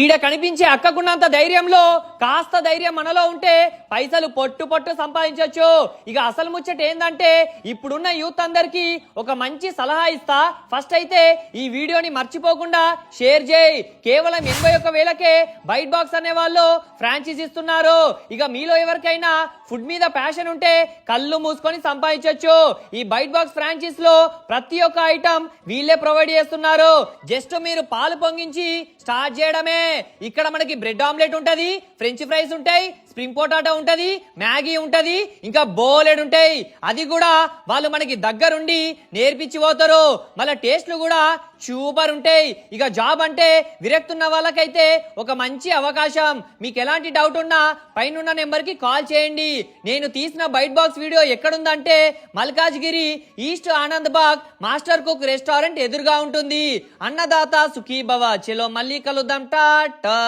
ఈడ కనిపించే అక్కకున్నంత ధైర్యంలో కాస్త ధైర్యం మనలో ఉంటే పైసలు పొట్టు పొట్టు సంపాదించవచ్చు. ఇక అసలు ముచ్చట ఏందంటే ఇప్పుడున్న యూత్ అందరికి ఒక మంచి సలహా ఇస్తా. ఫస్ట్ అయితే ఈ వీడియోని మర్చిపోకుండా షేర్ చేయి. కేవలం 81,000కే బైట్ బాక్స్ అనే వాళ్ళు ఫ్రాంచైజీ ఇస్తున్నారు. ఇక మీలో ఎవరికైనా ఫుడ్ మీద ప్యాషన్ ఉంటే కళ్ళు మూసుకొని సంపాదించవచ్చు. ఈ బైట్ బాక్స్ ఫ్రాంచైజ్ లో ప్రతి ఒక్క ఐటమ్ వీళ్ళే ప్రొవైడ్ చేస్తున్నారు. జస్ట్ మీరు పాలు పొంగించి స్టార్ట్ చేయడమే. ఇక్కడ మనకి బ్రెడ్ ఆమ్లెట్ ఉంటది, ఫ్రెంచ్ ఫ్రైస్ ఉంటాయి, స్ప్రింగ్ పొటాటో ఉంటది, మ్యాగీ ఉంటది, ఇంకా బోలెడ్ ఉంటాయి. అది కూడా వాళ్ళు మనకి దగ్గరుండి నేర్పించి పోతారు. మళ్ళీ టేస్ట్లు కూడా సూపర్ ఉంటాయి. ఇక జాబ్ అంటే విరక్తున్న వాళ్ళకైతే ఒక మంచి అవకాశం. మీకు ఎలాంటి డౌట్ ఉన్నా పైన నెంబర్ కి కాల్ చేయండి. నేను తీసిన బైట్ బాక్స్ వీడియో ఎక్కడుందంటే Malkajgiri east Anand Bagh master cook restaurant ఎదురుగా ఉంటుంది. అన్నదాత సుఖీ భవ. చలో మళ్ళీ కలుద్దాం. టాటా.